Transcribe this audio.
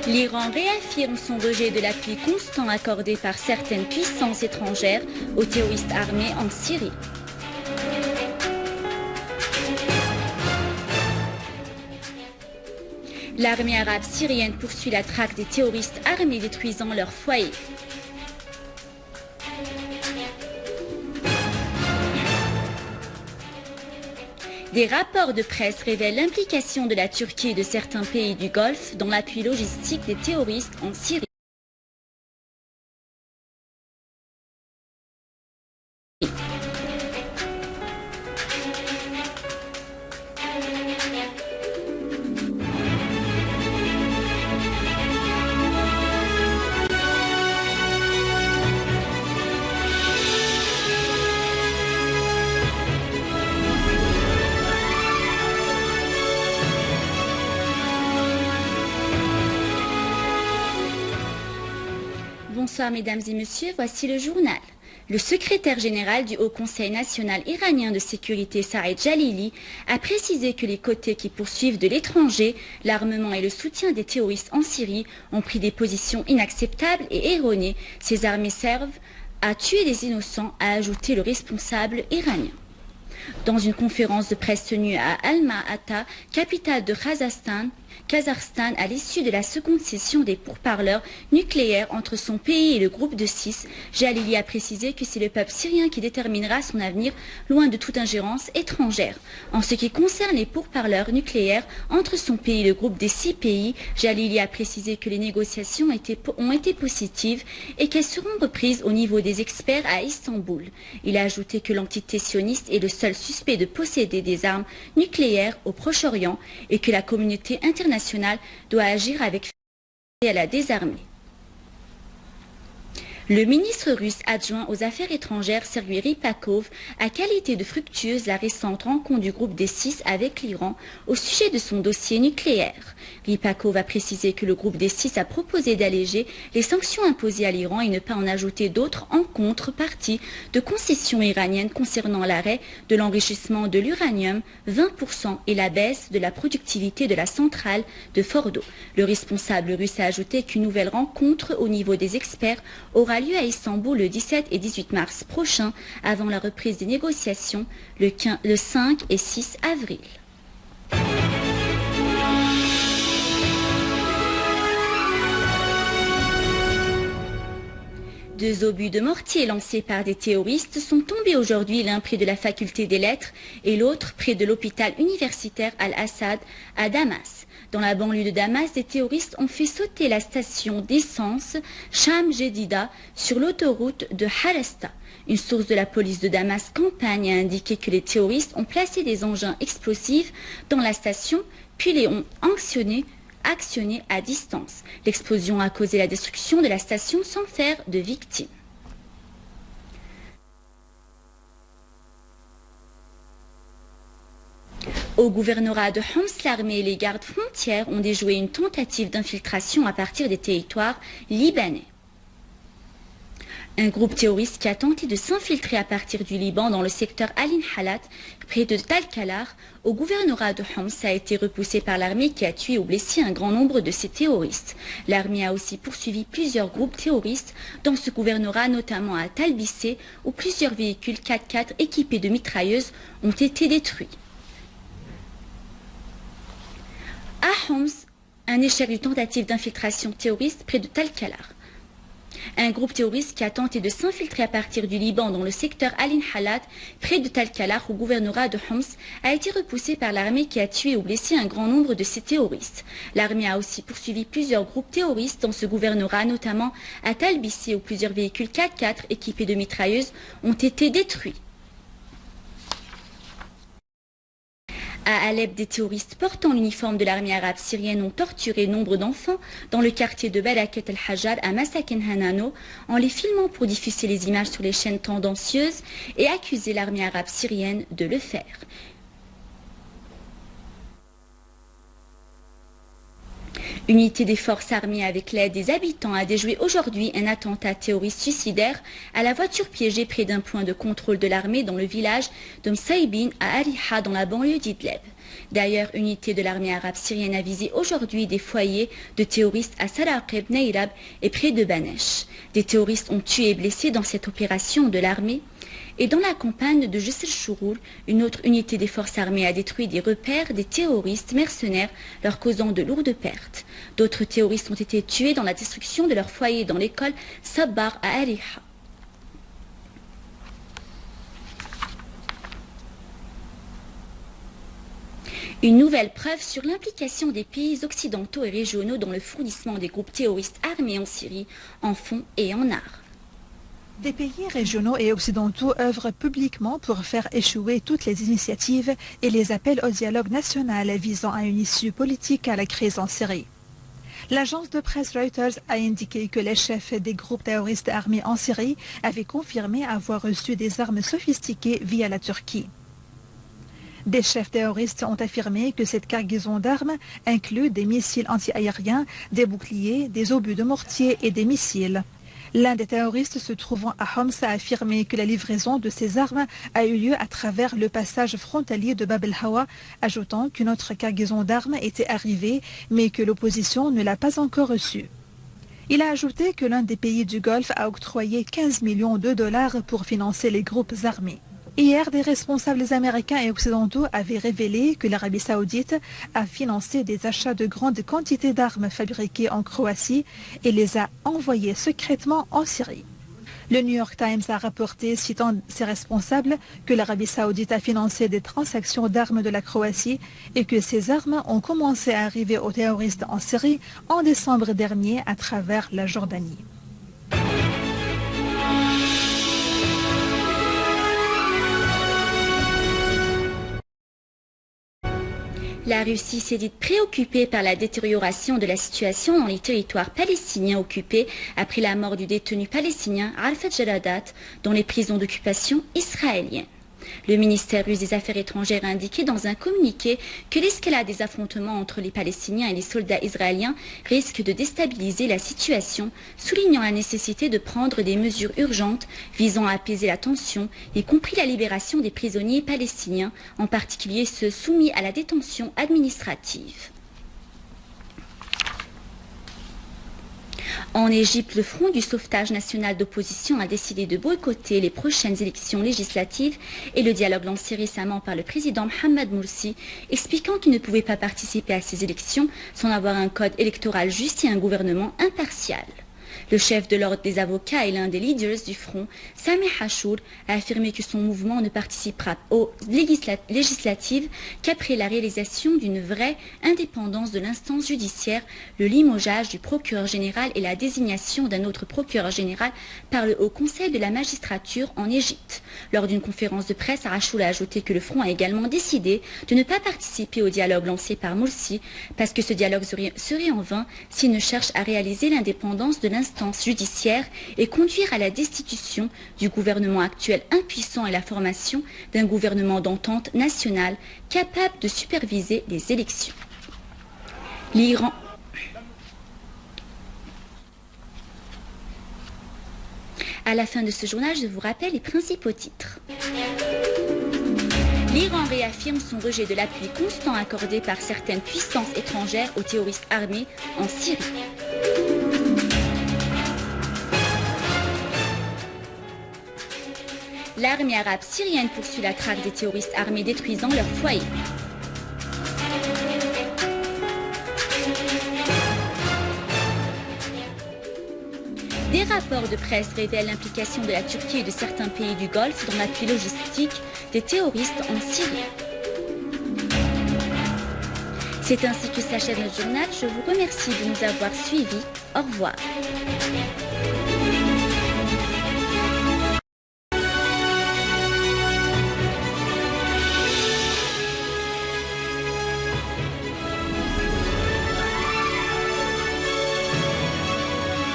L'Iran réaffirme son rejet de l'appui constant accordé par certaines puissances étrangères aux terroristes armés en Syrie. L'armée arabe syrienne poursuit la traque des terroristes armés détruisant leurs foyers. Des rapports de presse révèlent l'implication de la Turquie et de certains pays du Golfe dans l'appui logistique des terroristes en Syrie. Bonsoir mesdames et messieurs, voici le journal. Le secrétaire général du Haut Conseil national iranien de sécurité Saïd Jalili a précisé que les côtés qui poursuivent de l'étranger l'armement et le soutien des terroristes en Syrie ont pris des positions inacceptables et erronées. Ces armées servent à tuer des innocents, a ajouté le responsable iranien. Dans une conférence de presse tenue à Alma-Ata, capitale de Kazakhstan, à l'issue de la seconde session des pourparlers nucléaires entre son pays et le groupe de 6, Jalili a précisé que c'est le peuple syrien qui déterminera son avenir loin de toute ingérence étrangère. En ce qui concerne les pourparlers nucléaires entre son pays et le groupe des 6 pays, Jalili a précisé que les négociations ont été positives et qu'elles seront reprises au niveau des experts à Istanbul. Il a ajouté que l'entité sioniste est le seul suspect de posséder des armes nucléaires au Proche-Orient et que la communauté internationale doit agir avec fermeté à la désarmer. Le ministre russe adjoint aux Affaires étrangères Sergei Rypakov a qualifié de fructueuse la récente rencontre du groupe des 6 avec l'Iran au sujet de son dossier nucléaire. Rypakov a précisé que le groupe des 6 a proposé d'alléger les sanctions imposées à l'Iran et ne pas en ajouter d'autres en contrepartie de concessions iraniennes concernant l'arrêt de l'enrichissement de l'uranium 20% et la baisse de la productivité de la centrale de Fordo. Le responsable russe a ajouté qu'une nouvelle rencontre au niveau des experts aura lieu à Istanbul le 17 et 18 mars prochain avant la reprise des négociations le 5 et 6 avril. Deux obus de mortier lancés par des terroristes sont tombés aujourd'hui, l'un près de la faculté des lettres et l'autre près de l'hôpital universitaire Al-Assad à Damas. Dans la banlieue de Damas, des terroristes ont fait sauter la station d'essence Sham Jedida sur l'autoroute de Harasta. Une source de la police de Damas Campagne a indiqué que les terroristes ont placé des engins explosifs dans la station puis les ont actionnés à distance. L'explosion a causé la destruction de la station sans faire de victimes. Au gouvernorat de Homs, l'armée et les gardes frontières ont déjoué une tentative d'infiltration à partir des territoires libanais. Un groupe terroriste qui a tenté de s'infiltrer à partir du Liban dans le secteur Alin Halat, près de Tal-Kalar, au gouvernorat de Homs a été repoussé par l'armée qui a tué ou blessé un grand nombre de ces terroristes. L'armée a aussi poursuivi plusieurs groupes terroristes dans ce gouvernorat, notamment à Talbissé, où plusieurs véhicules 4x4 équipés de mitrailleuses ont été détruits. À Homs, un échec d'une tentative d'infiltration terroriste près de Tal-Kalar. Un groupe terroriste qui a tenté de s'infiltrer à partir du Liban dans le secteur Alin Halat, près de Tal-Kalar, au gouvernorat de Homs, a été repoussé par l'armée qui a tué ou blessé un grand nombre de ces terroristes. L'armée a aussi poursuivi plusieurs groupes terroristes dans ce gouvernorat, notamment à Talbissé, où plusieurs véhicules 4x4 équipés de mitrailleuses ont été détruits. À Alep, des terroristes portant l'uniforme de l'armée arabe syrienne ont torturé nombre d'enfants dans le quartier de Barakat al-Hajar à Masaken Hanano en les filmant pour diffuser les images sur les chaînes tendancieuses et accuser l'armée arabe syrienne de le faire. Unité des forces armées avec l'aide des habitants a déjoué aujourd'hui un attentat terroriste suicidaire à la voiture piégée près d'un point de contrôle de l'armée dans le village de Msaïbin à Ariha dans la banlieue d'Idleb. D'ailleurs, une unité de l'armée arabe syrienne a visé aujourd'hui des foyers de terroristes à Saraqib, Neirab et près de Banesh. Des terroristes ont tué et blessé dans cette opération de l'armée. Et dans la campagne de Jisr Shouroul, une autre unité des forces armées a détruit des repères des terroristes mercenaires, leur causant de lourdes pertes. D'autres terroristes ont été tués dans la destruction de leur foyer dans l'école Sabbar à Ariha. Une nouvelle preuve sur l'implication des pays occidentaux et régionaux dans le fournissement des groupes terroristes armés en Syrie, en fonds et en art. Des pays régionaux et occidentaux œuvrent publiquement pour faire échouer toutes les initiatives et les appels au dialogue national visant à une issue politique à la crise en Syrie. L'agence de presse Reuters a indiqué que les chefs des groupes terroristes armés en Syrie avaient confirmé avoir reçu des armes sophistiquées via la Turquie. Des chefs terroristes ont affirmé que cette cargaison d'armes inclut des missiles anti-aériens, des boucliers, des obus de mortier et des missiles. L'un des terroristes se trouvant à Homs a affirmé que la livraison de ces armes a eu lieu à travers le passage frontalier de Bab el-Hawa, ajoutant qu'une autre cargaison d'armes était arrivée, mais que l'opposition ne l'a pas encore reçue. Il a ajouté que l'un des pays du Golfe a octroyé 15 millions de dollars pour financer les groupes armés. Hier, des responsables américains et occidentaux avaient révélé que l'Arabie saoudite a financé des achats de grandes quantités d'armes fabriquées en Croatie et les a envoyées secrètement en Syrie. Le New York Times a rapporté, citant ses responsables, que l'Arabie saoudite a financé des transactions d'armes de la Croatie et que ces armes ont commencé à arriver aux terroristes en Syrie en décembre dernier à travers la Jordanie. La Russie s'est dite préoccupée par la détérioration de la situation dans les territoires palestiniens occupés après la mort du détenu palestinien Arafat Jaradat dans les prisons d'occupation israéliennes. Le ministère russe des Affaires étrangères a indiqué dans un communiqué que l'escalade des affrontements entre les Palestiniens et les soldats israéliens risque de déstabiliser la situation, soulignant la nécessité de prendre des mesures urgentes visant à apaiser la tension, y compris la libération des prisonniers palestiniens, en particulier ceux soumis à la détention administrative. En Égypte, le Front du sauvetage national d'opposition a décidé de boycotter les prochaines élections législatives et le dialogue lancé récemment par le président Mohamed Morsi, expliquant qu'il ne pouvait pas participer à ces élections sans avoir un code électoral juste et un gouvernement impartial. Le chef de l'ordre des avocats et l'un des leaders du front, Sameh Hachour, a affirmé que son mouvement ne participera aux législatives qu'après la réalisation d'une vraie indépendance de l'instance judiciaire, le limogeage du procureur général et la désignation d'un autre procureur général par le Haut Conseil de la magistrature en Égypte. Lors d'une conférence de presse, Hachour a ajouté que le front a également décidé de ne pas participer au dialogue lancé par Morsi parce que ce dialogue serait en vain s'il ne cherche à réaliser l'indépendance de l'instance judiciaire et conduire à la destitution du gouvernement actuel impuissant et la formation d'un gouvernement d'entente nationale capable de superviser les élections. L'Iran. À la fin de ce journal, je vous rappelle les principaux titres. L'Iran réaffirme son rejet de l'appui constant accordé par certaines puissances étrangères aux terroristes armés en Syrie. L'armée arabe syrienne poursuit la traque des terroristes armés détruisant leurs foyers. Des rapports de presse révèlent l'implication de la Turquie et de certains pays du Golfe dans l'appui logistique des terroristes en Syrie. C'est ainsi que s'achève notre journal. Je vous remercie de nous avoir suivis. Au revoir.